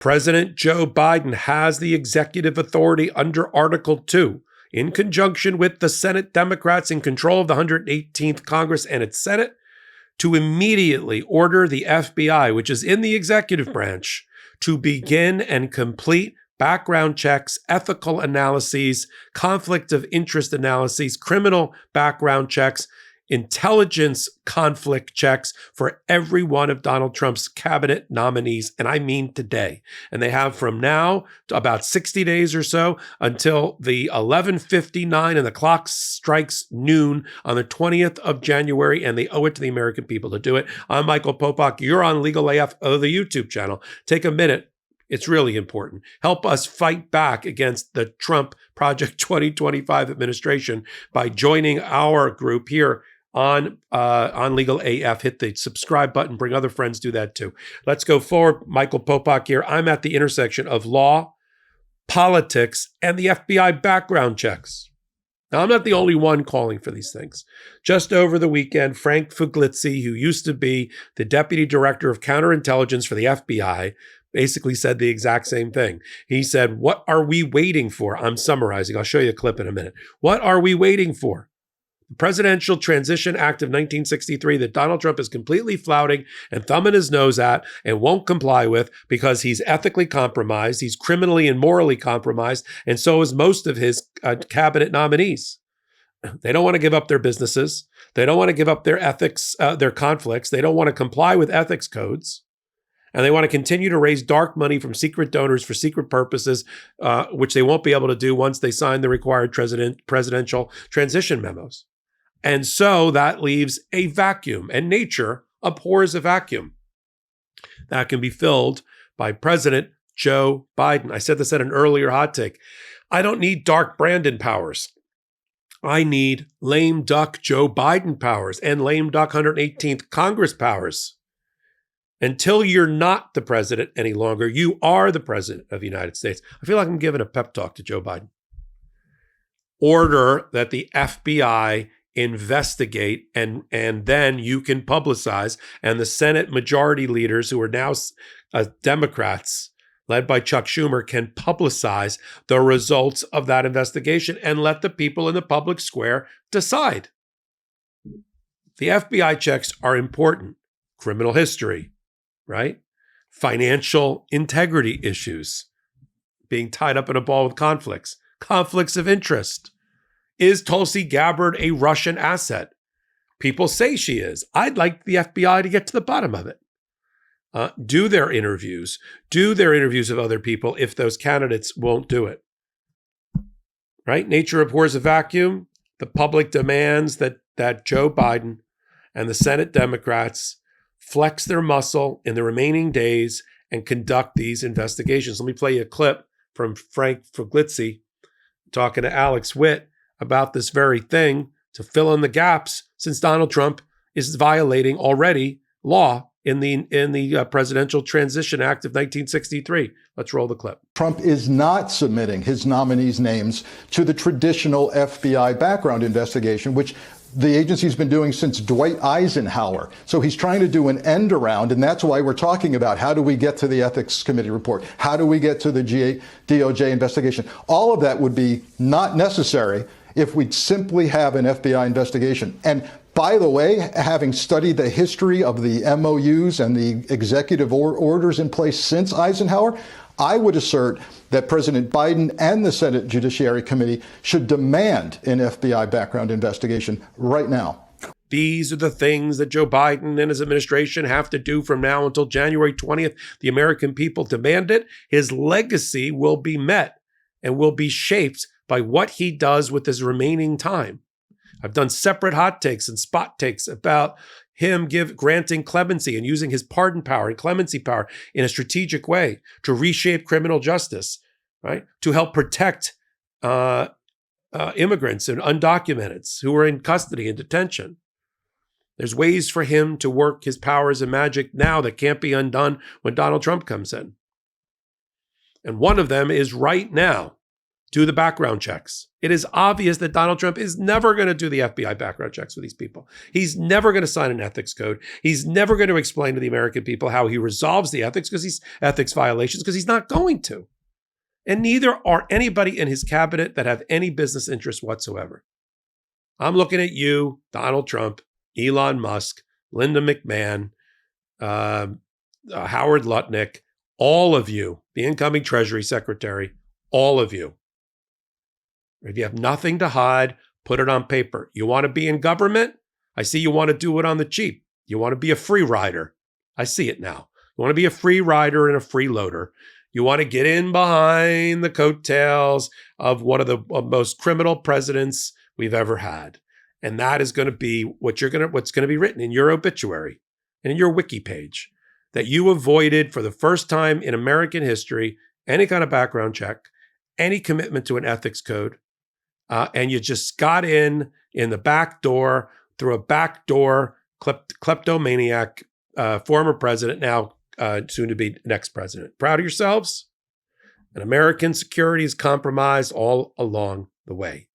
President Joe Biden has the executive authority under Article 2, in conjunction with the Senate Democrats in control of the 118th Congress and its Senate, to immediately order the FBI, which is in the executive branch, to begin and complete background checks, ethical analyses, conflict of interest analyses, criminal background checks, intelligence conflict checks for every one of Donald Trump's cabinet nominees, and I mean today. And they have from now to about 60 days or so until the 11:59 and the clock strikes noon on the 20th of January, and they owe it to the American people to do it. I'm Michael Popok. You're on Legal AF of the YouTube channel. Take a minute. It's really important. Help us fight back against the Trump Project 2025 administration by joining our group here on Legal AF. Hit the subscribe button. Bring other friends. Do that too. Let's go forward. Michael Popok here. I'm at the intersection of law, politics, and the FBI background checks. Now, I'm not the only one calling for these things. Just over the weekend, Frank Fuglizzi, who used to be the deputy director of counterintelligence for the FBI, basically said the exact same thing. He said, "What are we waiting for?" I'm summarizing. I'll show you a clip in a minute. What are we waiting for? The Presidential Transition Act of 1963 that Donald Trump is completely flouting and thumbing his nose at and won't comply with because he's ethically compromised, he's criminally and morally compromised, and so is most of his cabinet nominees. They don't want to give up their businesses. They don't want to give up their ethics, their conflicts. They don't want to comply with ethics codes. And they want to continue to raise dark money from secret donors for secret purposes, which they won't be able to do once they sign the required presidential transition memos. And so that leaves a vacuum, and nature abhors a vacuum. That can be filled by President Joe Biden. I said this at an earlier hot take. I don't need dark Brandon powers. I need lame duck Joe Biden powers and lame duck 118th Congress powers. Until you're not the president any longer, you are the president of the United States. I feel like I'm giving a pep talk to Joe Biden. Order that the FBI investigate, and then you can publicize, and the Senate majority leaders, who are now Democrats, led by Chuck Schumer, can publicize the results of that investigation and let the people in the public square decide. The FBI checks are important. Criminal history, right? Financial integrity issues, being tied up in a ball with conflicts of interest. Is Tulsi Gabbard a Russian asset? People say she is. I'd like the FBI to get to the bottom of it. Do their interviews of other people if those candidates won't do it. Right? Nature abhors a vacuum. The public demands that Joe Biden and the Senate Democrats flex their muscle in the remaining days and conduct these investigations. Let me play you a clip from Frank Fuglizzi talking to Alex Witt about this very thing to fill in the gaps, since Donald Trump is violating already law in the Presidential Transition Act of 1963. Let's roll the clip. Trump is not submitting his nominees' names to the traditional FBI background investigation, which the agency's been doing since Dwight Eisenhower. So he's trying to do an end around, and that's why we're talking about how do we get to the Ethics Committee report? How do we get to the DOJ investigation? All of that would be not necessary if we'd simply have an FBI investigation. And by the way, having studied the history of the MOUs and the executive orders in place since Eisenhower, I would assert that President Biden and the Senate Judiciary Committee should demand an FBI background investigation right now. These are the things that Joe Biden and his administration have to do from now until January 20th. The American people demand it. His legacy will be met and will be shaped by what he does with his remaining time. I've done separate hot takes and spot takes about him granting clemency and using his pardon power and clemency power in a strategic way to reshape criminal justice, right? To help protect immigrants and undocumenteds who are in custody and detention. There's ways for him to work his powers and magic now that can't be undone when Donald Trump comes in. And one of them is right now do the background checks. It is obvious that Donald Trump is never going to do the FBI background checks for these people. He's never going to sign an ethics code. He's never going to explain to the American people how he resolves the ethics violations, because he's not going to. And neither are anybody in his cabinet that have any business interest whatsoever. I'm looking at you, Donald Trump, Elon Musk, Linda McMahon, Howard Lutnick, all of you, the incoming Treasury Secretary, all of you. If you have nothing to hide, put it on paper. You want to be in government? I see you want to do it on the cheap. You want to be a free rider. I see it now. You want to be a free rider and a freeloader. You want to get in behind the coattails of one of the most criminal presidents we've ever had. And that is going to be what's going to be written in your obituary and in your wiki page, that you avoided for the first time in American history any kind of background check, any commitment to an ethics code, and you just got in the back door through a backdoor kleptomaniac former president, now soon to be next president. Proud of yourselves? And American security is compromised all along the way.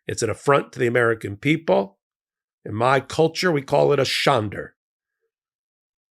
It's an affront to the American people. In my culture, we call it a shonder.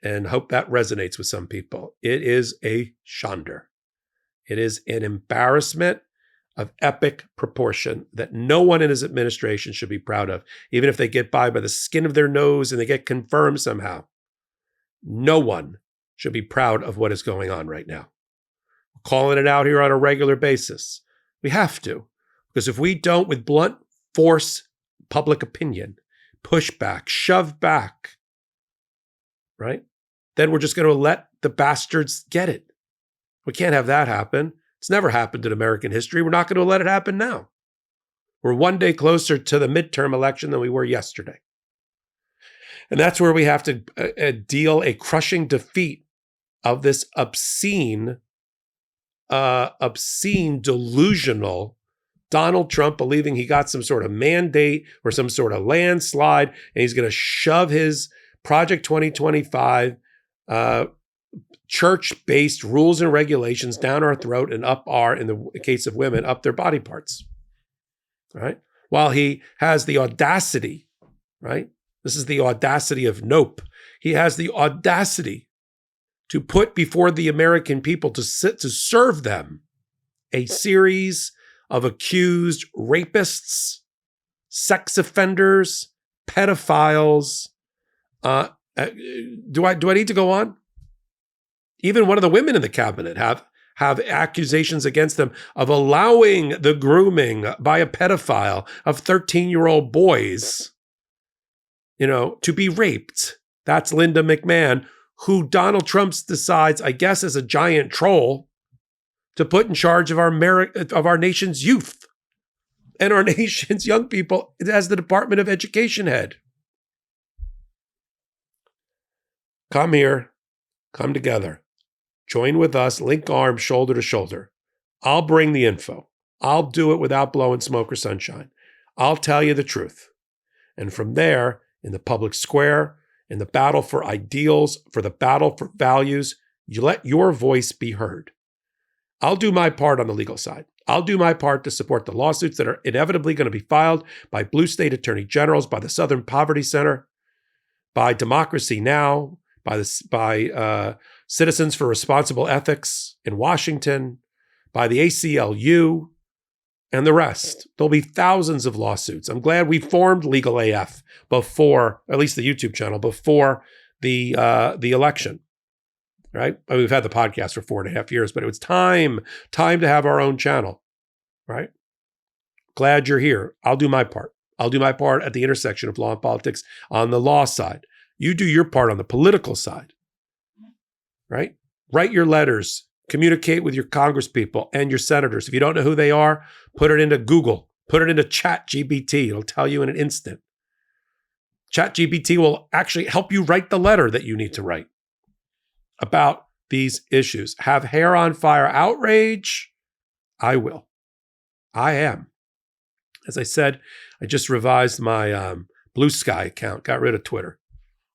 And hope that resonates with some people. It is a shonder. It is an embarrassment of epic proportion that no one in his administration should be proud of, even if they get by the skin of their nose and they get confirmed somehow. No one should be proud of what is going on right now. We're calling it out here on a regular basis. We have to, because if we don't, with blunt force, public opinion, push back, shove back, right? Then we're just going to let the bastards get it. We can't have that happen. It's never happened in American history. We're not going to let it happen now. We're one day closer to the midterm election than we were yesterday. And that's where we have to deal a crushing defeat of this obscene, delusional Donald Trump believing he got some sort of mandate or some sort of landslide, and he's going to shove his Project 2025 church-based rules and regulations down our throat and in the case of women, up their body parts, right? While he has the audacity, right? This is the audacity of nope. He has the audacity to put before the American people to serve them a series of accused rapists, sex offenders, pedophiles. Do I need to go on? Even one of the women in the cabinet have accusations against them of allowing the grooming by a pedophile of 13-year-old boys, to be raped. That's Linda McMahon, who Donald Trump decides, I guess, as a giant troll, to put in charge of our nation's youth and our nation's young people as the Department of Education head. Come here, come together. Join with us, link arms, shoulder to shoulder. I'll bring the info. I'll do it without blowing smoke or sunshine. I'll tell you the truth. And from there, in the public square, in the battle for ideals, for the battle for values, you let your voice be heard. I'll do my part on the legal side. I'll do my part to support the lawsuits that are inevitably going to be filed by blue state attorney generals, by the Southern Poverty Center, by Democracy Now!, by Citizens for Responsible Ethics in Washington, by the ACLU, and the rest. There'll be thousands of lawsuits. I'm glad we formed Legal AF before, at least the YouTube channel, before the election, right? I mean, we've had the podcast for 4.5 years, but it was time to have our own channel, right? Glad you're here. I'll do my part. I'll do my part at the intersection of law and politics on the law side. You do your part on the political side, right? Write your letters, communicate with your congresspeople and your senators. If you don't know who they are, put it into Google, put it into ChatGPT. It'll tell you in an instant. ChatGPT will actually help you write the letter that you need to write about these issues. Have hair on fire outrage? I will. I am. As I said, I just revised my Blue Sky account, got rid of Twitter.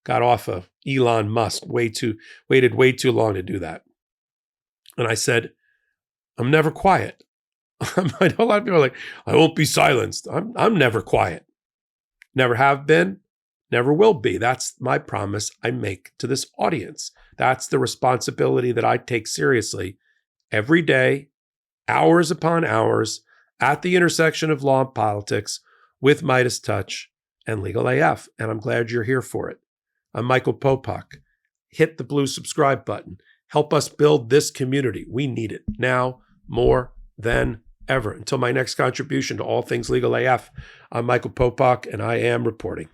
Got off of Elon Musk, waited way too long to do that. And I said, I'm never quiet. I know a lot of people are like, I won't be silenced. I'm never quiet. Never have been, never will be. That's my promise I make to this audience. That's the responsibility that I take seriously every day, hours upon hours, at the intersection of law and politics with Midas Touch and Legal AF. And I'm glad you're here for it. I'm Michael Popok. Hit the blue subscribe button. Help us build this community. We need it now more than ever. Until my next contribution to all things Legal AF, I'm Michael Popok, and I am reporting.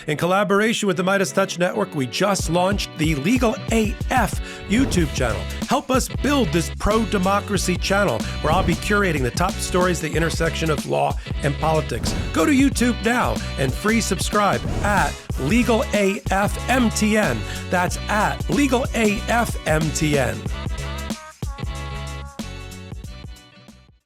In collaboration with the Midas Touch Network, we just launched the Legal AF YouTube channel. Help us build this pro-democracy channel where I'll be curating the top stories at the intersection of law and politics. Go to YouTube now and free subscribe at Legal AF MTN. That's at Legal AF MTN.